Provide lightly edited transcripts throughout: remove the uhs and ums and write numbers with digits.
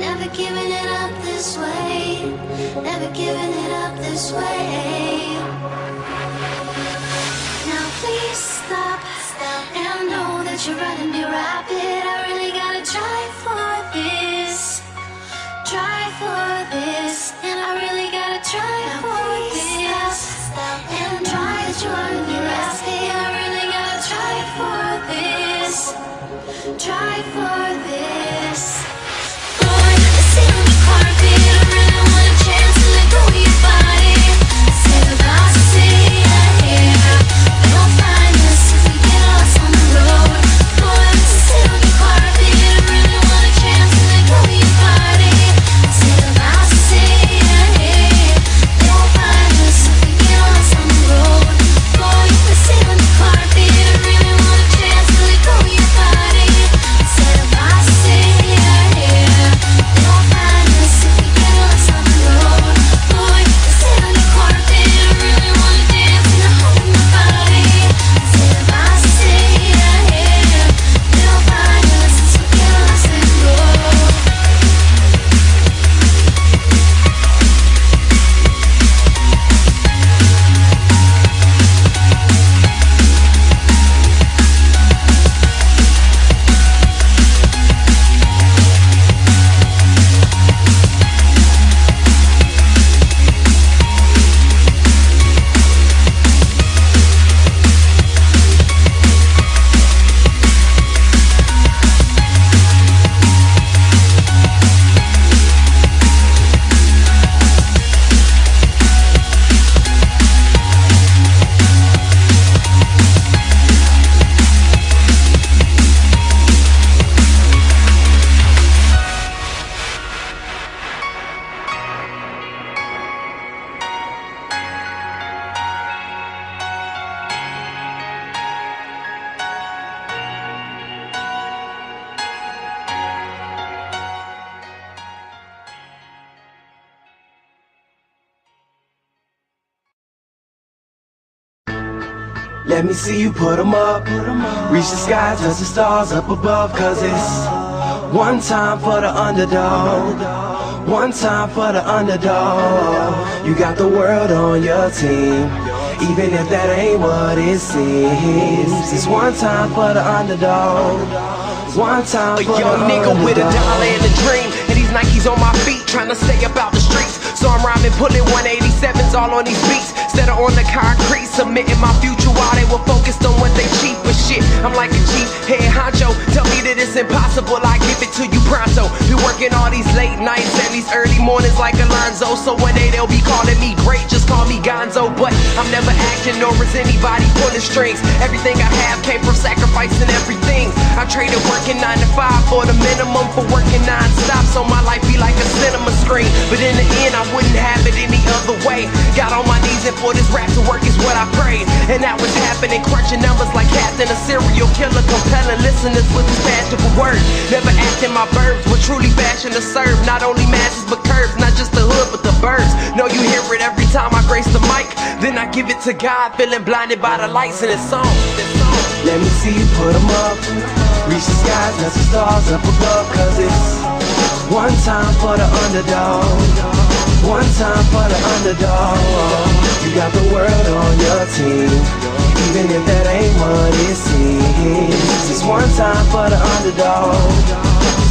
Never giving it up this way. Never giving it up this way. Now please stop and know that you're running me rapid. I really gotta try for this. Try for this. And I really gotta try for this. And try that you're running me rapid. I really gotta try for this. Try for this. Boy, I sit on the carpet. I really want a chance to let go of your body. Say goodbye, say yeah. We won't find us if we get lost on the road. Boy, I sit on the carpet. I really want a chance to let go of your body. Say goodbye, say yeah. We won't find us if we get lost on the road. Boy, I sit on the carpet. I really want a chance to let go of your body. Say goodbye, say yeah. We won't find us if we get lost on the road. Boy, I sit on the carpet. I really wanna dance and I hold my body. Say goodbye, say yeah. We won't find us if we get lost on the road. Let me see you put 'em up. Reach the sky, touch the stars up above. Cause it's one time for the underdog. One time for the underdog. You got the world on your team, even if that ain't what it seems. It's one time for the underdog. One time for the young nigga with a dollar and a dream, and these Nikes on my feet, trying to stay up out the streets. So I'm rhyming, pulling 187s all on these beats, instead of on the concrete, submitting my future while they were focused on what they cheap. But shit, I'm like a cheap head honcho. Tell me that it's impossible, I give it to you pronto. Been working all these late nights and these early mornings like Alonzo. So one day they'll be calling me great, just call me Gonzo. But I'm never acting, nor is anybody pulling strings. Everything I have came from sacrificing everything. I traded working 9 to 5 for the minimum for working non-stop, so my life be like a cinema screen. But in the end I wouldn't have it any other way. Got on my knees and for this rap to work is what I prayed. And that was happening, crunching numbers like Captain, a serial killer, compelling listeners with his passionate words. Never acting my verbs, but truly fashion to serve not only masses but curves, not just the hood but the birds. Know you hear it every time I grace the mic, then I give it to God, feeling blinded by the lights in this song. Let me see you put 'em up. Reach the skies, touch the stars up above. Cause it's one time for the underdog. One time for the underdog. You got the world on your team, even if that ain't what it seems. It's one time for the underdog.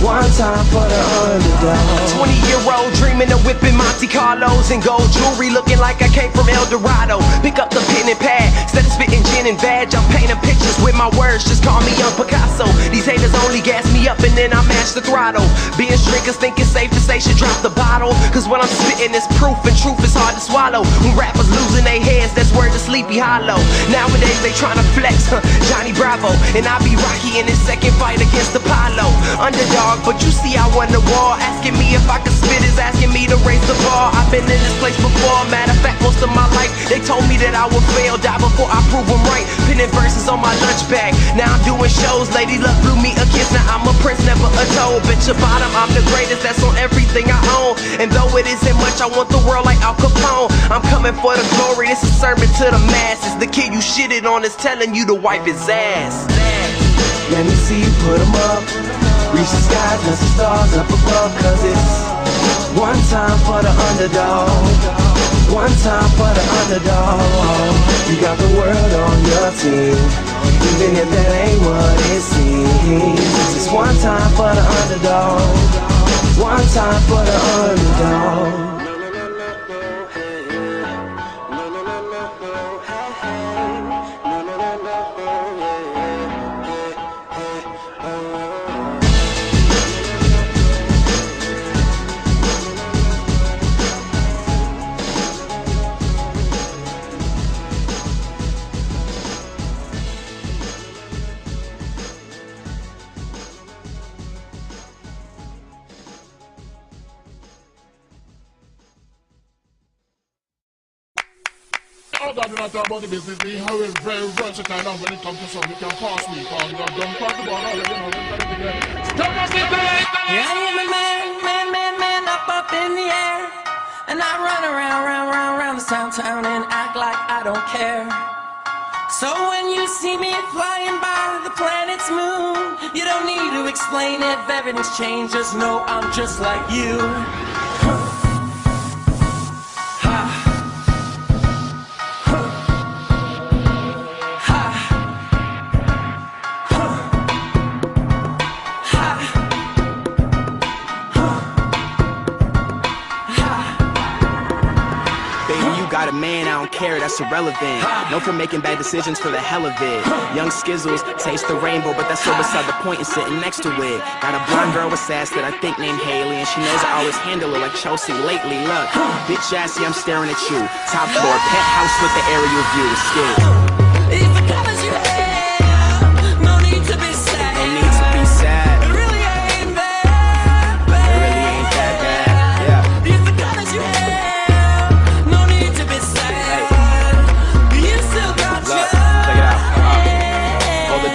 One time for the underdog. 20-year-old dreaming of whipping Monte Carlos and gold jewelry, looking like I came from El Dorado. Pick up the pen and pad, instead of spitting gin and vag, I'm painting pictures with my words, just call me Young Picasso. These haters only gas me up and then I mash the throttle. Being drinkers think it's safe to say should drop the bottle, cause when I'm spitting it's proof and truth is hard to swallow. When rappers losing their heads, that's word to Sleepy Hollow. Nowadays they tryna flex, Johnny Bravo, and I be Rocky in his second fight against Apollo. Underdog, but you see I won the war. Asking me if I could spit is asking me to raise the bar. I've been in this place before, matter of fact most of my life they told me that I would fail, die before I prove them right. Pinning verses on my lunch bag, now I'm doing shows. Lady Luck blew me a kiss, now I'm a prince, never a toad. Bitch your bottom, I'm the greatest, that's on everything I own. And though it isn't much, I want the world like Al Capone. I'm coming for the glory, this is sermon to the masses. The kid you shitted on is telling you to wipe his ass. Let me see you put 'em up. Reach the sky, touch the stars up above. Cause it's time for the underdog. One time for the underdog. You got the world on your team, even if that ain't what it seems. It's one time for the underdog. One time for the underdog. I'm not talking about the business, me, how it's very versatile, and when it comes to something, you can pass me, cause you're done part the ball already, Stop us in there! Yeah, I am a man, up in the air. And I run around this town and act like I don't care. So when you see me flying by the planet's moon, you don't need to explain if everything's changed, just know I'm just like you. Got a man, I don't care, that's irrelevant. Known for making bad decisions for the hell of it. Young skizzles, taste the rainbow, but that's so beside the point and sitting next to it. Got a blonde girl with sass that I think named Haley, and she knows I always handle her like Chelsea lately. Look, bitch assy, I'm staring at you. Top floor, penthouse with the aerial view. Skid. If the colors you have, no need to be sad. No need to be sad. It really ain't that bad. It really ain't that bad. Yeah. If the colors you have,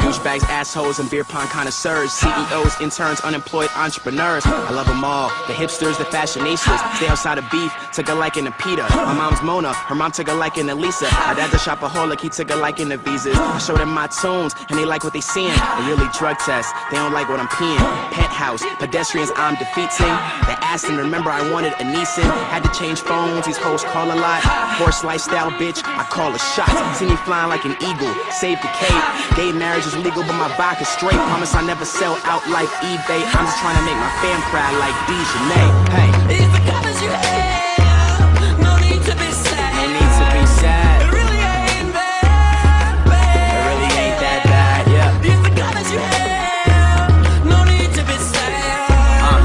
douchebags, assholes, and beer pong connoisseurs, CEOs, interns, unemployed entrepreneurs. I love them all. The hipsters, the fashionistas. Stay outside of beef, took a liking to Peter. My mom's Mona, her mom took a liking to Lisa. My dad's a shopaholic, he took a liking to visas. I show them my tunes, and they like what they seeing. They really drug test, they don't like what I'm peeing. Penthouse, pedestrians I'm defeating. They asked him, remember I wanted a Nissan. Had to change phones, these hoes call a lot. Horse lifestyle, bitch, I call a shot. See me flying like an eagle, save the cape. Gay marriage is legal, but my vodka's straight. Promise I never sell out like eBay. I'm just trying to make my fam proud like Dejanay. Hey, if the colors you have, no need to be sad. No need to be sad. It really ain't that bad. It really ain't that bad, yeah. If the colors you have, no need to be sad.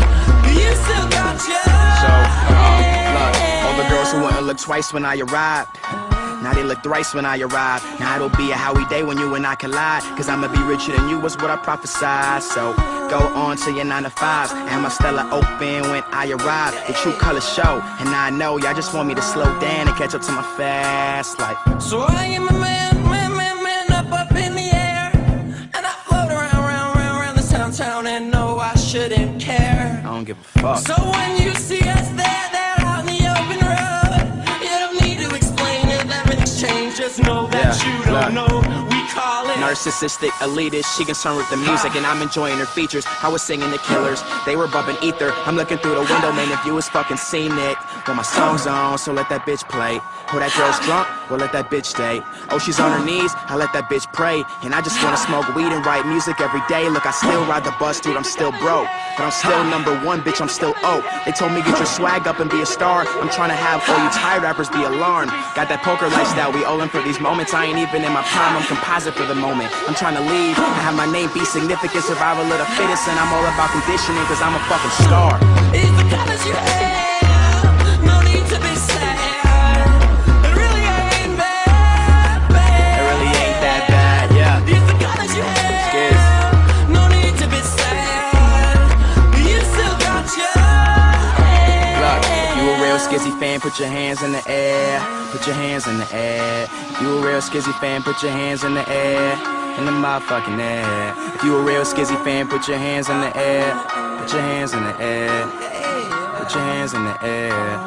You still got your. So, look, all the girls who wouldn't look twice when I arrived, now they look thrice when I arrive. Now it'll be a Howie day when you and I collide. Cause I'ma be richer than you was what I prophesied. So go on to your 9 to 5s. And my Stella open when I arrive. The true colors show. And I know y'all just want me to slow down and catch up to my fast life. So I am a man, up in the air. And I float around this town and know I shouldn't care. I don't give a fuck. So when you see us there out in the open road, you don't need to explain if everything's changed. Just know that you don't know. We call it narcissistic, elitist. She concerned with the music and I'm enjoying her features. I was singing the Killers, they were bumping ether. I'm looking through the window, man, if you was fucking scenic. Well, my song's on, so let that bitch play. Oh, that girl's drunk, well, let that bitch stay. Oh, she's on her knees, I let that bitch pray. And I just wanna smoke weed and write music every day. Look, I still ride the bus, dude, I'm still broke. But I'm still #1, bitch, I'm still O. They told me get your swag up and be a star. I'm trying to have all you Thai rappers be alarmed. Got that poker lifestyle, we all in for these moments. I ain't even in my prime, I'm composite for the moment. I'm trying to leave, I have my name be significant. Survival of the fittest, and I'm all about conditioning. Cause I'm a fucking star. If the colors you have, no need to be sad. It really ain't that bad. It really ain't that bad, yeah. If the colors you have, no need to be sad. You still got your. Look, if you a real skizzy fan, put your hands in the air. Put your hands in the air. If you a real skizzy fan, put your hands in the air. In the motherfucking air. If you a real skizzy fan, put your hands in the air. Put your hands in the air. Put your hands in the air.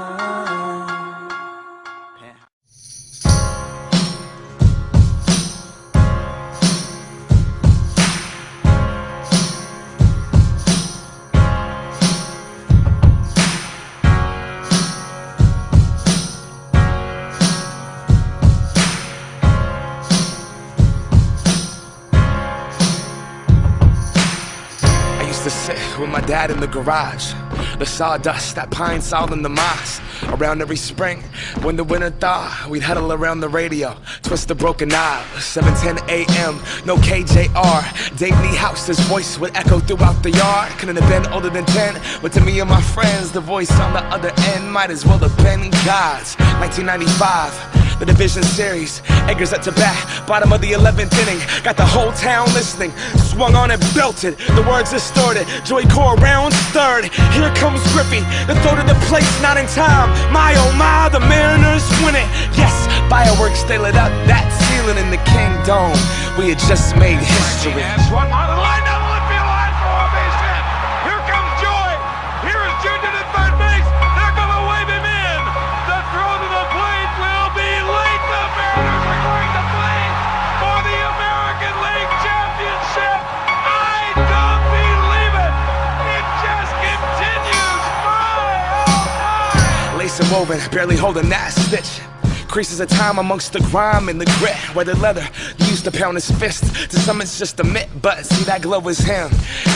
with my dad in the garage. The sawdust, that pine sol in the moss. Around every spring, when the winter thaw, we'd huddle around the radio, twist the broken knob. 7:10 a.m., no KJR. Dave Lee House's voice would echo throughout the yard. Couldn't have been older than 10, but to me and my friends, the voice on the other end might as well have been God's. 1995. The division series, Eggers at the bat, bottom of the 11th inning. Got the whole town listening, swung on and belted. The words distorted, Joey Core rounds third. Here comes Griffey, the throw to the place, not in time. My oh my, the Mariners win it. Yes, fireworks, they lit up that ceiling in the Kingdom. We had just made history. Swung on the line, down one field line for a base hit. Here comes Joy. Here is Junior at third base. They're gonna wave him in. The throw to the plate will be late. The Mariners are going to play for the American League Championship. I don't believe it. It just continues. My, oh my. Lace and woven, barely holding that stitch. Creases of time amongst the grime and the grit. Weathered leather, used to pound his fist. To some it's just a mitt, but see that glow is him.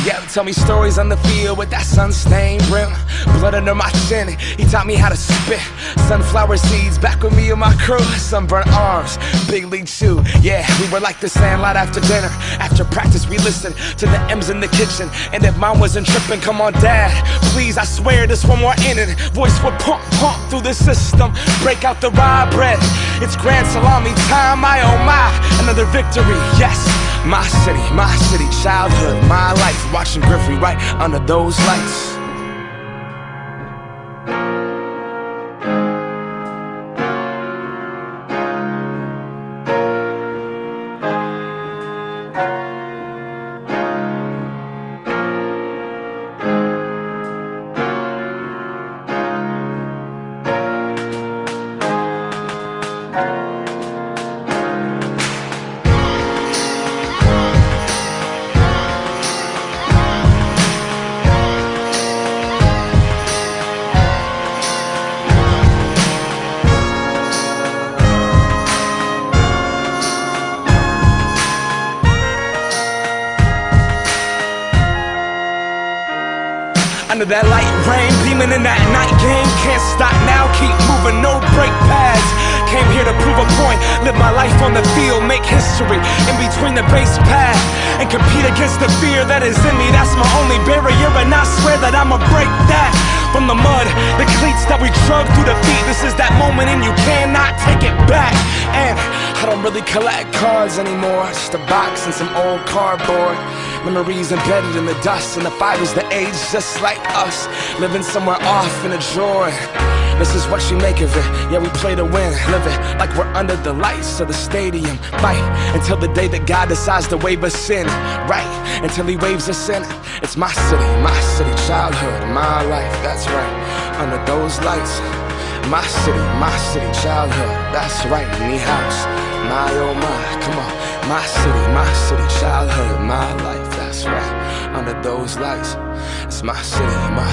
Yeah, tell me stories on the field with that sun-stained rim. Blood under my chin, he taught me how to spit. Sunflower seeds back with me and my crew. Sunburnt arms, big league chew. Yeah, we were like the Sandlot after dinner. After practice we listened to the M's in the kitchen. And if mom wasn't tripping, come on dad, please, I swear this one more inning. Voice would pump through the system. Break out the rye bread. It's grand salami time, my oh my, another victory, yes. My city, childhood, my life. Watching Griffey right under those lights. Under that light rain, beaming in that night game. Can't stop now, keep moving, no brake pads. Came here to prove a point, live my life on the field, make history in between the base path, and compete against the fear that is in me. That's my only barrier, and I swear that I'ma break that. From the mud, the cleats that we drug through the feet. This is that moment and you cannot take it back. And I don't really collect cards anymore, just a box and some old cardboard. Memories embedded in the dust, and the five is the age just like us, living somewhere off in a drawer. This is what you make of it. Yeah, we play to win, live it like we're under the lights of the stadium. Fight until the day that God decides to wave us in. Right, until he waves us in. It's my city, childhood, my life. That's right, under those lights. My city, childhood. That's right, me house. My oh my, come on. My city, childhood, my life. That's right, under those lights. It's my city, my